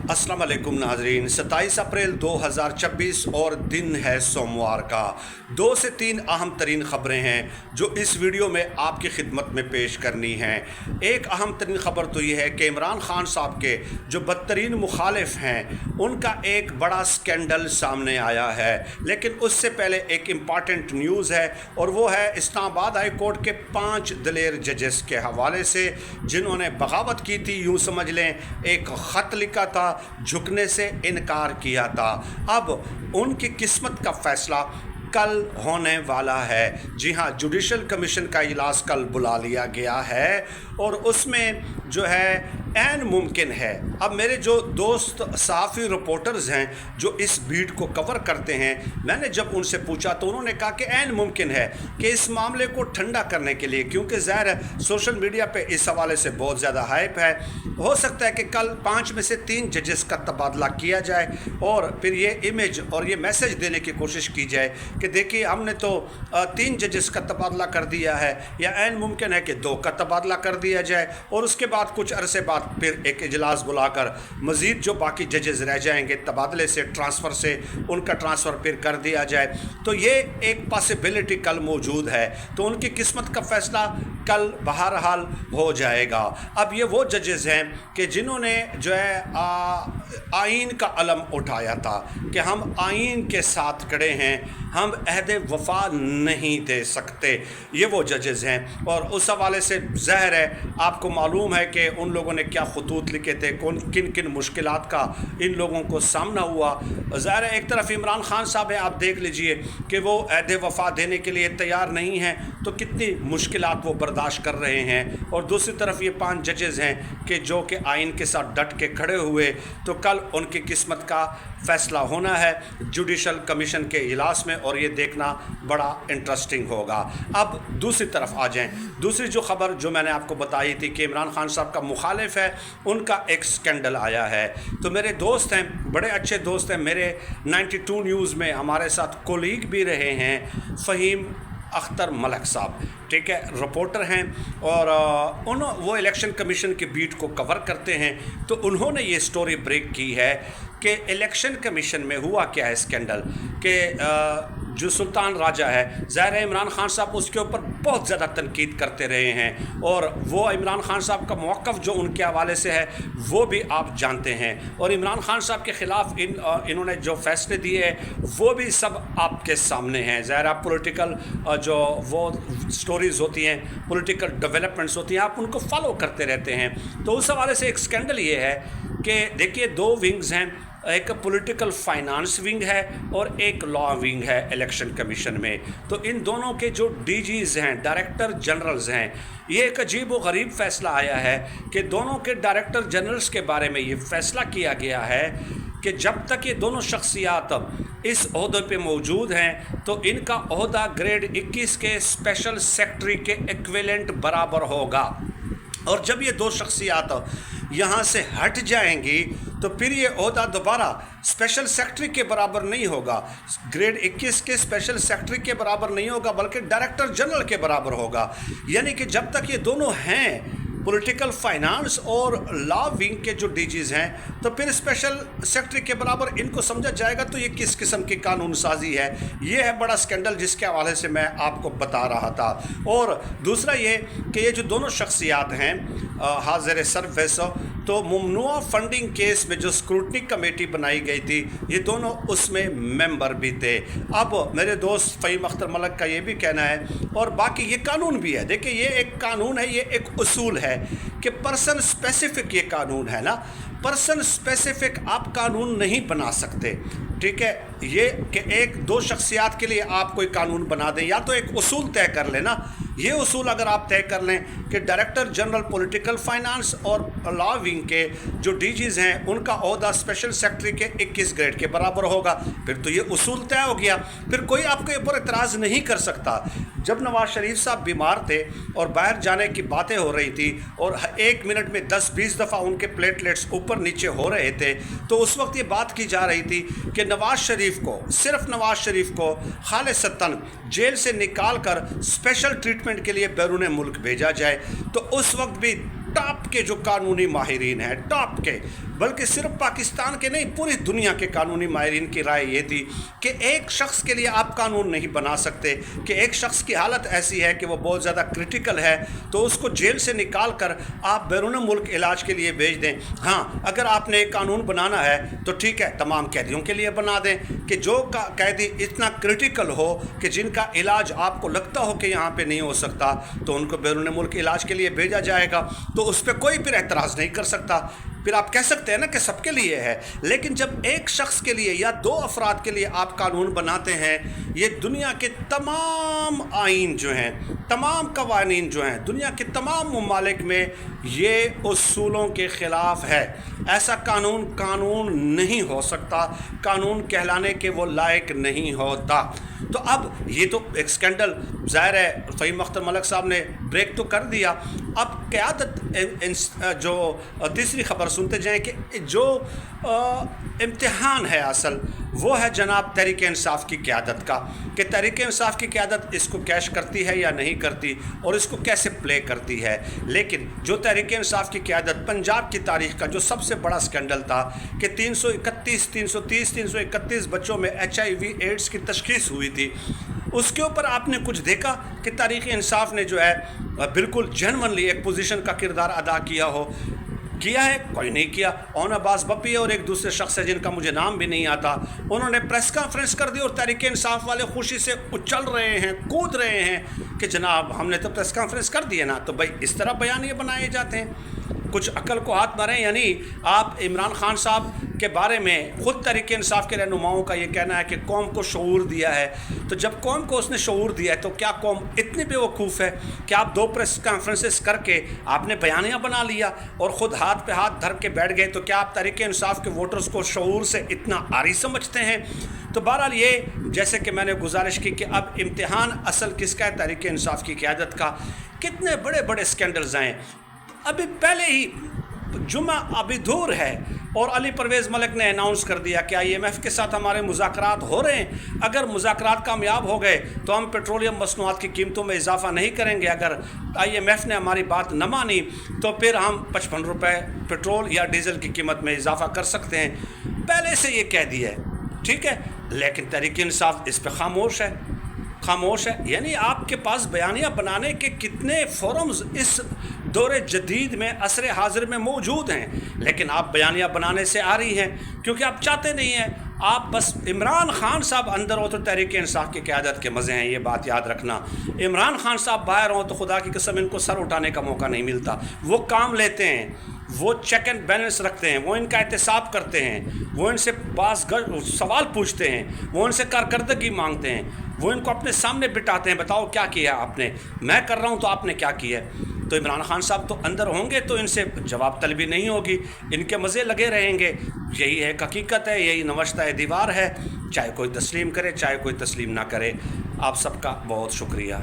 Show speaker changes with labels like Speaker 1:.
Speaker 1: अस्सलाम वालेकुम नाजरीन। 27 अप्रैल 2026 और दिन है सोमवार का। 2 से 3 अहम तरीन ख़बरें हैं जो इस वीडियो में आपकी खिदमत में पेश करनी हैं। एक अहम तरीन ख़बर तो ये है कि इमरान खान साहब के जो बदतरीन मुखालिफ हैं उनका एक बड़ा स्कैंडल सामने आया है। लेकिन उससे पहले एक इम्पॉर्टेंट न्यूज़ है और वो है इस्लामाबाद हाई कोर्ट के 5 दलेर जजेस के हवाले से जिन्होंने बगावत की थी। यूँ समझ लें एक ख़त लिखा था, झुकने से इनकार किया था। अब उनकी किस्मत का फैसला कल होने वाला है। जी हाँ, जुडिशल कमीशन का इजलास कल बुला लिया गया है और उसमें जो है ऐन मुमकिन है। अब मेरे जो दोस्त सहाफ़ी रिपोर्टर्स हैं जो इस बीट को कवर करते हैं, मैंने जब उनसे पूछा तो उन्होंने कहा कि ऐन मुमकिन है कि इस मामले को ठंडा करने के लिए, क्योंकि ज़ाहिर है सोशल मीडिया पे इस हवाले से बहुत ज़्यादा हाइप है, हो सकता है कि कल 5 में से 3 जजेस का तबादला किया जाए और फिर ये इमेज और ये मैसेज देने की कोशिश की जाए कि देखिए हमने तो 3 जजेस का तबादला कर दिया है, या ऐन मुमकिन है कि 2 का तबादला कर दिया जाए और उसके बाद कुछ अरसे बाद फिर एक इजलास बुलाकर मज़ीद जो बाकी जजेस रह जाएंगे तबादले से, ट्रांसफ़र से, उनका ट्रांसफ़र फिर कर दिया जाए। तो ये एक पॉसिबिलिटी कल मौजूद है। तो उनकी किस्मत का फ़ैसला कल बहरहाल हो जाएगा। अब ये वो जजेस हैं कि जिन्होंने जो है आइन का अलम उठाया था कि हम आइन के साथ खड़े हैं, हम अहद वफा नहीं दे सकते। ये वो जजेस हैं और उस हवाले से ज़ाहिर है आपको मालूम है कि उन लोगों ने क्या खतूत लिखे थे, किन किन मुश्किलात का इन लोगों को सामना हुआ। ज़ाहिर है एक तरफ इमरान खान साहब है, आप देख लीजिए कि वो अहद वफा देने के लिए तैयार नहीं हैं, तो कितनी मुश्किलात वो बर्दाश्त कर रहे हैं। और दूसरी तरफ ये 5 जजेस हैं कि जो कि आइन के साथ डट के खड़े हुए। तो कल उनकी किस्मत का फ़ैसला होना है जुडिशल कमीशन के इजलास में और ये देखना बड़ा इंटरेस्टिंग होगा। अब दूसरी तरफ आ जाएं। दूसरी जो ख़बर जो मैंने आपको बताई थी कि इमरान खान साहब का मुखालिफ है, उनका एक स्कैंडल आया है। तो मेरे दोस्त हैं, बड़े अच्छे दोस्त हैं मेरे, 92 न्यूज़ में हमारे साथ कोलीग भी रहे हैं, फ़हीम अख्तर मलक साहब, ठीक है, रिपोर्टर हैं और वो इलेक्शन कमीशन के बीट को कवर करते हैं। तो उन्होंने ये स्टोरी ब्रेक की है कि इलेक्शन कमीशन में हुआ क्या है स्कैंडल कि जो सुल्तान राजा है, ज़ाहिर है इमरान खान साहब उसके ऊपर बहुत ज़्यादा तनकीद करते रहे हैं और वो इमरान खान साहब का मौक़िफ़ जो उनके हवाले से है वो भी आप जानते हैं। और इमरान खान साहब के ख़िलाफ़ इन्होंने जो फ़ैसले दिए हैं वो भी सब आपके सामने हैं। ज़ाहिर आप पॉलिटिकल जो वो स्टोरीज़ होती हैं, पॉलिटिकल डेवलपमेंट्स होती हैं, आप उनको फॉलो करते रहते हैं। तो उस हवाले से एक स्कैंडल ये है कि देखिए 2 विंग्स हैं, एक पॉलिटिकल फाइनेंस विंग है और एक लॉ विंग है इलेक्शन कमीशन में। तो इन दोनों के जो डीजीज़ हैं, डायरेक्टर जनरल्स हैं, ये एक अजीब व गरीब फ़ैसला आया है कि दोनों के डायरेक्टर जनरल्स के बारे में ये फ़ैसला किया गया है कि जब तक ये दोनों शख्सियात इस ओहदे पे मौजूद हैं तो इनका ओहदा ग्रेड 21 के स्पेशल सेक्रेटरी के इक्विवेलेंट बराबर होगा। और जब ये 2 शख्सियात यहाँ से हट जाएंगी तो फिर ये ओहदा दोबारा स्पेशल सेक्रेटरी के बराबर नहीं होगा, ग्रेड 21 के स्पेशल सेक्रेटरी के बराबर नहीं होगा, बल्कि डायरेक्टर जनरल के बराबर होगा। यानी कि जब तक ये दोनों हैं पॉलिटिकल फाइनेंस और लॉ विंग के जो डीजीज़ हैं, तो फिर स्पेशल सेक्रेटरी के बराबर इनको समझा जाएगा। तो ये किस किस्म की कानून साजी है, ये है बड़ा स्कैंडल जिसके हवाले से मैं आपको बता रहा था। और दूसरा ये कि ये जो दोनों शख्सियात हैं हाज़िर सर्विस, तो ममनुआ फंडिंग केस में जो स्क्रूटनी कमेटी बनाई गई थी, ये दोनों उसमें मेंबर भी थे। अब मेरे दोस्त फ़हीम अख्तर मलक का ये भी कहना है और बाकी ये कानून भी है। देखिए ये एक कानून है, ये एक उसूल है कि पर्सन स्पेसिफिक ये कानून है ना, पर्सन स्पेसिफिक आप कानून नहीं बना सकते, ठीक है। ये कि 1-2 शख्सियात के लिए आप कोई कानून बना दें, या तो एक उसूल तय कर लेना। ये उसूल अगर आप तय कर लें कि डायरेक्टर जनरल पॉलिटिकल फाइनेंस और लॉ विंग के जो डीजीज़ हैं उनका ओहदा स्पेशल सेक्रेटरी के 21 ग्रेड के बराबर होगा, फिर तो ये उसूल तय हो गया, फिर कोई आपके ऊपर एतराज़ नहीं कर सकता। जब नवाज़ शरीफ साहब बीमार थे और बाहर जाने की बातें हो रही थी और 1 मिनट में 10-20 दफ़ा उनके प्लेटलेट्स ऊपर नीचे हो रहे थे, तो उस वक्त ये बात की जा रही थी कि नवाज़ शरीफ को, सिर्फ नवाज़ शरीफ को खालिसतन जेल से निकाल कर स्पेशल ट्रीटमेंट के लिए बैरून मुल्क भेजा जाए। तो उस वक्त भी टॉप के जो कानूनी माहिरीन हैं, टॉप के बल्कि सिर्फ पाकिस्तान के नहीं, पूरी दुनिया के कानूनी माहिरीन की राय ये थी कि एक शख्स के लिए आप कानून नहीं बना सकते कि एक शख्स की हालत ऐसी है कि वो बहुत ज़्यादा क्रिटिकल है तो उसको जेल से निकाल कर आप बैरून मुल्क इलाज के लिए भेज दें। हाँ, अगर आपने एक कानून बनाना है तो ठीक है, तमाम कैदियों के लिए बना दें कि जो कैदी इतना क्रिटिकल हो कि जिनका इलाज आपको लगता हो कि यहाँ पे नहीं हो सकता तो उनको बैरून मुल्क इलाज के लिए भेजा जाएगा। तो उस पर कोई फिर एतराज़ नहीं कर सकता। फिर आप कह सकते हैं ना कि सबके लिए है, लेकिन जब एक शख्स के लिए या दो अफराद के लिए आप कानून बनाते हैं, ये दुनिया के तमाम आइन जो हैं, तमाम कवानीन जो हैं, दुनिया के तमाम ममालिक में ये उसूलों के ख़िलाफ़ है। ऐसा कानून नहीं हो सकता, कानून कहलाने के वो लायक नहीं होता। तो अब ये तो एक स्कैंडल ज़ाहिर है, फ़हीम अख्तर मलिक साहब ने ब्रेक तो कर दिया। अब क़यादत जो तीसरी ख़बर सुनते जाएं कि जो इम्तिहान है असल वो है जनाब तहरीक इंसाफ की क़यादत का, कि तहरीक इंसाफ की क़यादत इसको कैश करती है या नहीं करती और इसको कैसे प्ले करती है। लेकिन जो तहरीक इंसाफ की क़यादत पंजाब की तारीख़ का जो सबसे बड़ा स्कैंडल था कि 331 बच्चों में HIV एड्स की तशख़ीस हुई थी, उसके ऊपर आपने कुछ देखा कि तहरीक इंसाफ ने जो है बिल्कुल जेन्युइनली एक पोजीशन का किरदार अदा किया है? कोई नहीं किया। ओन अब्बास बप्पी और एक दूसरे शख्स है जिनका मुझे नाम भी नहीं आता, उन्होंने प्रेस कॉन्फ्रेंस कर दी और तहरीक इंसाफ वाले खुशी से उछल रहे हैं, कूद रहे हैं कि जनाब हमने तो प्रेस कॉन्फ्रेंस कर दी है ना। तो भाई इस तरह बयान ये बनाए जाते हैं? कुछ अकल को हाथ मारें। यानी आप इमरान खान साहब के बारे में ख़ुद तहरीक इंसाफ के रहनुमाओं का ये कहना है कि कौम को शऊर दिया है। तो जब कौम को उसने शऊर दिया है तो क्या कौम इतनी बेवकूफ़ है कि आप 2 प्रेस कॉन्फ्रेंसेस करके आपने बयानिया बना लिया और ख़ुद हाथ पे हाथ धर के बैठ गए? तो क्या आप तहरीक इंसाफ के वोटर्स को शऊर से इतना आरी समझते हैं? तो बहरहाल ये जैसे कि मैंने गुजारिश की कि अब इम्तिहान असल किसका है? तहरीक इंसाफ की क़यादत का। कितने बड़े बड़े स्कैंडल्स आए। अभी पहले ही जुमा अभी दूर है और अली परवेज़ मलिक ने अनाउंस कर दिया कि IMF के साथ हमारे मुज़ाकरात हो रहे हैं। अगर मुज़ाकरात कामयाब हो गए तो हम पेट्रोलियम मसनूआत की कीमतों में इजाफ़ा नहीं करेंगे। अगर IMF ने हमारी बात न मानी तो फिर हम 55 रुपये पेट्रोल या डीज़ल की कीमत में इजाफ़ा कर सकते हैं। पहले से ये कह दिया है, ठीक है। लेकिन तहरीक इंसाफ इस पर खामोश है। यानी आपके पास बयानिया बनाने के कितने फोरम्स इस दौरे जदीद में, असरे हाजिर में मौजूद हैं, लेकिन आप बयानिया बनाने से आ रही हैं क्योंकि आप चाहते नहीं हैं। आप बस इमरान खान साहब अंदर हो तो तहरीक इंसाफ की क़यादत के मज़े हैं, ये बात याद रखना। इमरान खान साहब बाहर हों तो खुदा की कसम इनको सर उठाने का मौका नहीं मिलता। वो काम लेते हैं, वो चेक एंड बैलेंस रखते हैं, वो इनका एहतसाब करते हैं, वो इनसे सवाल पूछते हैं, वो इनसे कारकर्दगी मांगते हैं, वो इनको अपने सामने बिठाते हैं, बताओ क्या किया आपने, मैं कर रहा हूँ तो आपने क्या किया। तो इमरान खान साहब तो अंदर होंगे तो इनसे जवाब तलबी नहीं होगी, इनके मज़े लगे रहेंगे। यही है हकीकत है, यही नवश्ता दीवार है, चाहे कोई तस्लीम करे चाहे कोई तस्लीम ना करे। आप सबका बहुत शुक्रिया।